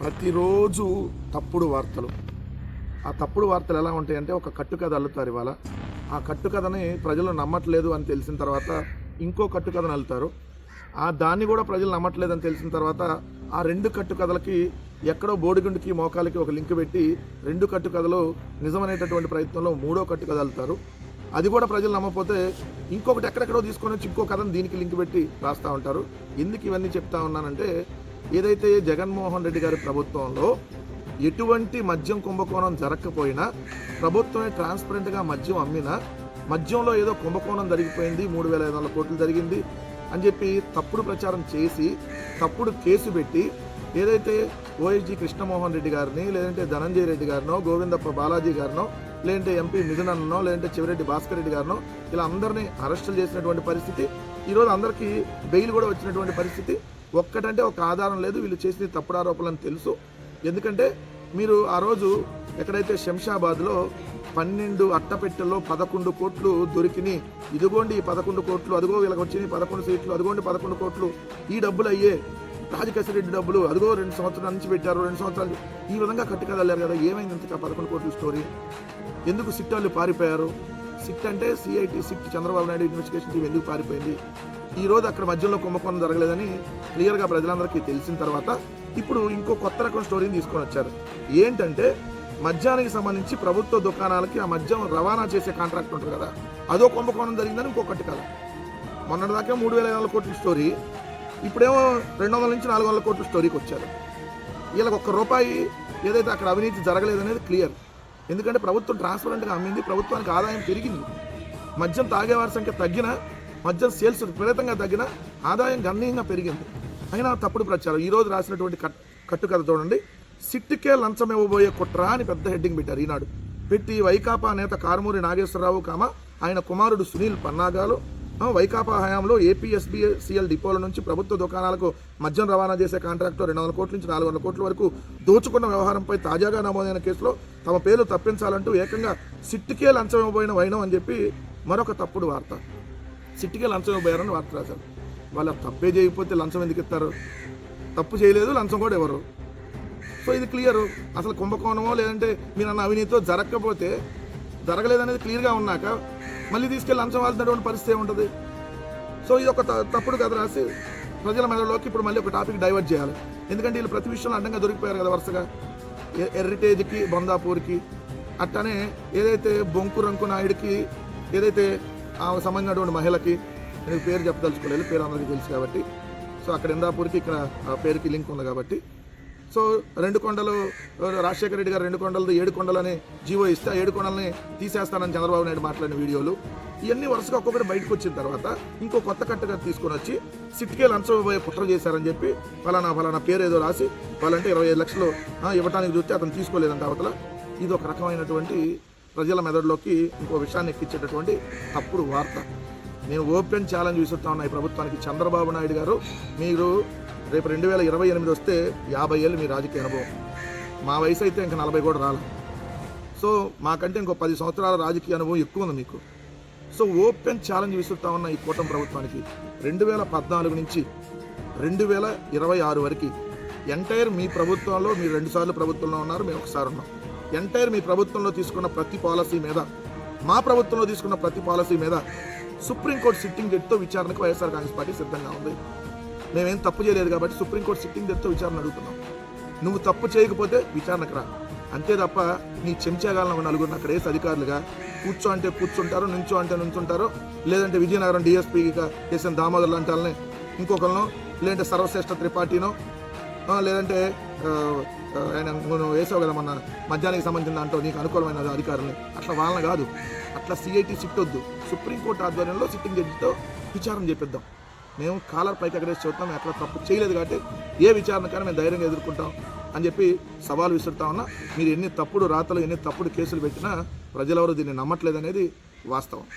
ప్రతిరోజు తప్పుడు వార్తలు. ఆ తప్పుడు వార్తలు ఎలా ఉంటాయంటే, ఒక కట్టుకథ అల్లుతారు ఇవాళ. ఆ కట్టుకథని ప్రజలు నమ్మట్లేదు అని తెలిసిన తర్వాత ఇంకో కట్టుకథను అల్లుతారు. దాన్ని కూడా ప్రజలు నమ్మట్లేదని తెలిసిన తర్వాత ఆ రెండు కట్టుకథలకి ఎక్కడో బోడిగుండికి మోకాలకి ఒక లింక్ పెట్టి రెండు కట్టుకథలు నిజమనేటటువంటి ప్రయత్నంలో మూడో కట్టుకథ అల్లుతారు. అది కూడా ప్రజలు నమ్మకపోతే ఇంకొకటి ఎక్కడెక్కడో తీసుకొని వచ్చి ఇంకో కథను దీనికి లింక్ పెట్టి రాస్తూ ఉంటారు. ఎందుకు ఇవన్నీ చెప్తా ఉన్నానంటే, ఏదైతే జగన్మోహన్ రెడ్డి గారి ప్రభుత్వంలో ఎటువంటి మద్యం కుంభకోణం జరగకపోయినా, ప్రభుత్వమే ట్రాన్స్పరెంట్గా మద్యం అమ్మినా, మద్యంలో ఏదో కుంభకోణం జరిగిపోయింది, 3,500 కోట్లు జరిగింది అని చెప్పి తప్పుడు ప్రచారం చేసి తప్పుడు కేసు పెట్టి, ఏదైతే ఓఎస్జీ కృష్ణమోహన్ రెడ్డి గారిని, లేదంటే ధనంజయ రెడ్డి గారినో, గోవిందప్ప బాలాజీ గారినో, లేదంటే ఎంపీ మిథునన్నో, లేదంటే చెవిరెడ్డి భాస్కర్ రెడ్డి గారినో, ఇలా అందరినీ అరెస్టులు చేసినటువంటి పరిస్థితి, ఈరోజు అందరికీ బెయిల్ కూడా వచ్చినటువంటి పరిస్థితి. ఒక్కటంటే ఒక ఆధారం లేదు, వీళ్ళు చేసిన తప్పుడు ఆరోపణలని తెలుసు. ఎందుకంటే మీరు ఆ రోజు ఎక్కడైతే శంషాబాద్లో 12 అట్టపెట్టెల్లో 11 కోట్లు దొరికినాయి, ఇదిగోండి ఈ 11 కోట్లు, అదిగో వీళ్ళకి వచ్చినాయి 11 సీట్లు, అదిగోండి 11 కోట్లు, ఈ డబ్బులు అయ్యే రాజకేశ్వరరెడ్డి డబ్బులు, అదిగో 2 సంవత్సరాల నుంచి పెట్టారు, 2 సంవత్సరాలు, ఈ విధంగా కట్టుకదలేరు కదా. ఏమైంది ఇంతగా 11 కోట్ల స్టోరీ? ఎందుకు సిట్ వాళ్ళు పారిపోయారు? సిట్ అంటే CIT, SIT Chandrababu Naidu investigation team ఎందుకు పారిపోయింది? ఈరోజు అక్కడ మధ్యలో కుంభకోణం జరగలేదని క్లియర్గా ప్రజలందరికీ తెలిసిన తర్వాత ఇప్పుడు ఇంకో కొత్త రకం స్టోరీని తీసుకొని వచ్చారు. ఏంటంటే, మద్యానికి సంబంధించి ప్రభుత్వ దుకాణాలకి ఆ మద్యం రవాణా చేసే కాంట్రాక్ట్ ఉంటుంది కదా, అదో కుంభకోణం జరిగిందని ఇంకొకటి కదా. మొన్నటిదాకా 3,500 కోట్ల స్టోరీ, ఇప్పుడేమో 200 నుంచి 400 కోట్ల స్టోరీకి వచ్చారు. వీళ్ళకి ₹1 ఏదైతే అక్కడ అవినీతి జరగలేదనేది క్లియర్. ఎందుకంటే ప్రభుత్వం ట్రాన్స్పరెంట్గా అమ్మింది, ప్రభుత్వానికి ఆదాయం పెరిగింది. మద్యం తాగేవారి సంఖ్య తగ్గినా, మద్యం సేల్స్ విపరీతంగా తగ్గినా ఆదాయం గణనీయంగా పెరిగింది. అయినా తప్పుడు ప్రచారం. ఈరోజు రాసినటువంటి కట్టుకథ చూడండి. సిట్టుకే లంచం ఇవ్వబోయే కుట్ర అని పెద్ద హెడ్డింగ్ పెట్టారు ఈనాడు. పెట్టి వైకాపా నేత కారుమూరి నాగేశ్వరరావు ఆయన కుమారుడు సునీల్ పన్నాగాలు వైకాపా హయాంలో ఏపీఎస్బీసీఎల్ డిపోల నుంచి ప్రభుత్వ దుకాణాలకు మద్యం రవాణా చేసే కాంట్రాక్టులో 200 కోట్ల నుంచి 400 కోట్ల వరకు దోచుకున్న వ్యవహారంపై తాజాగా నమోదైన కేసులో తమ పేర్లు తప్పించాలంటూ ఏకంగా సిట్టుకే లంచం ఇవ్వబోయిన వైనం అని చెప్పి మరొక తప్పుడు వార్త. సిట్టుకే లంచం ఇవ్వబోయారని వార్త రాశారు. వాళ్ళు తప్పే చేయకపోతే లంచం ఎందుకు ఇస్తారు? తప్పు చేయలేదు, లంచం కూడా ఎవరు? సో ఇది క్లియరు. అసలు కుంభకోణమో లేదంటే మీరు అన్న అవినీతితో జరగకపోతే, జరగలేదనేది క్లియర్గా ఉన్నాక మళ్ళీ తీసుకెళ్ళి లంచం వాల్సినటువంటి పరిస్థితి ఏముంటుంది? సో ఇది ఒక తప్పుడు కథ రాసి ప్రజల మెదడులోకి ఇప్పుడు మళ్ళీ ఒక టాపిక్ డైవర్ట్ చేయాలి. ఎందుకంటే వీళ్ళు ప్రతి విషయంలో అడ్డంగా దొరికిపోయారు కదా వరుసగా. హెరిటేజ్కి, బొందాపూర్కి, అట్టనే ఏదైతే బొంకు రంకు నాయుడికి, ఏదైతే సంబంధించినటువంటి మహిళకి, నేను పేరు చెప్పదలుచుకోలేదు, పేరు అందరికీ తెలుసు కాబట్టి, సో అక్కడ ఇందాపూర్కి ఇక్కడ ఆ పేరుకి లింక్ ఉంది కాబట్టి, సో 2 కొండలు రాజశేఖర రెడ్డి గారు 2 కొండలది 7 కొండలని జీవో ఇస్తే ఆ 7 కొండలని తీసేస్తానని చంద్రబాబు నాయుడు మాట్లాడిన వీడియోలు, ఇవన్నీ వరుసగా ఒక్కొక్కటి బయటకు వచ్చిన తర్వాత ఇంకో కొత్త కట్టుగా తీసుకొని వచ్చి సిట్కే లంచం ఇవ్వబోయే కుట్ర చేశారని చెప్పి ఫలానా పేరు ఏదో రాసి వాళ్ళంటే 25 లక్షలు ఇవ్వడానికి చూస్తే అతను తీసుకోలేదంట అవతల. ఇది ఒక రకమైనటువంటి ప్రజల మెదడులోకి ఇంకో విషయాన్ని ఎక్కించేటటువంటి తప్పుడు వార్త. నేను ఓపెన్ ఛాలెంజ్ విసురుతా ఉన్నా ఈ ప్రభుత్వానికి. చంద్రబాబు నాయుడు గారు, మీరు రేపు 2028 వస్తే 50 ఏళ్ళు మీ రాజకీయ అనుభవం. మా వయసు అయితే ఇంకా 40 కూడా రాలి. సో మాకంటే ఇంకో 10 సంవత్సరాల రాజకీయ అనుభవం ఎక్కువ ఉంది మీకు. సో ఓపెన్ ఛాలెంజ్ విసురుతా ఉన్న ఈ కూటమి ప్రభుత్వానికి 2014 నుంచి 2026 వరకు ఎంటైర్ మీ ప్రభుత్వంలో, మీరు 2 సార్లు ప్రభుత్వంలో ఉన్నారు, మేము ఒకసారి ఉన్నాం. ఎంటైర్ మీ ప్రభుత్వంలో తీసుకున్న ప్రతి పాలసీ మీద, మా ప్రభుత్వంలో తీసుకున్న ప్రతి పాలసీ మీద సుప్రీంకోర్టు సిట్టింగ్ జడ్జితో విచారణకు వైఎస్ఆర్ కాంగ్రెస్ పార్టీ సిద్ధంగా ఉంది. మేమేం తప్పు చేయలేదు కాబట్టి సుప్రీంకోర్టు సిట్టింగ్ జడ్జితో విచారణ అడుగుతున్నాం. నువ్వు తప్పు చేయకపోతే విచారణకు రా, అంతే తప్ప నీ చెంచాగాలను 4 అక్కడ వేసి అధికారులుగా కూర్చో అంటే కూర్చుంటారు, నుంచో అంటే నుంచుంటారు. లేదంటే విజయనగరం డిఎస్పీగా చేసిన దామోదర్ లాంటి వాళ్ళని ఇంకొకరినో, లేదంటే సర్వశ్రేష్ఠ త్రిపాఠినో, లేదంటే ఆయన నువ్వు వేసావు కదా మన మద్యానికి సంబంధించిన దాంట్లో నీకు అనుకూలమైన అధికారులని, అట్లా వాళ్ళని కాదు. అట్లా సిఐటి సిట్ వద్దు, సుప్రీంకోర్టు ఆధ్వర్యంలో సిట్టింగ్ జడ్జితో విచారణ చేపిద్దాం. మేము కాలర్ పైకి ఎగరేసి చెబుతాం, ఎక్కడ తప్పు చేయలేదు కాబట్టి ఏ విచారణ కానీ మేము ధైర్యంగా ఎదుర్కొంటాం అని చెప్పి సవాల్ విసురుతా ఉన్నా. మీరు ఎన్ని తప్పుడు రాతలు, ఎన్ని తప్పుడు కేసులు పెట్టినా ప్రజలెవరూ దీన్ని నమ్మట్లేదనేది వాస్తవం.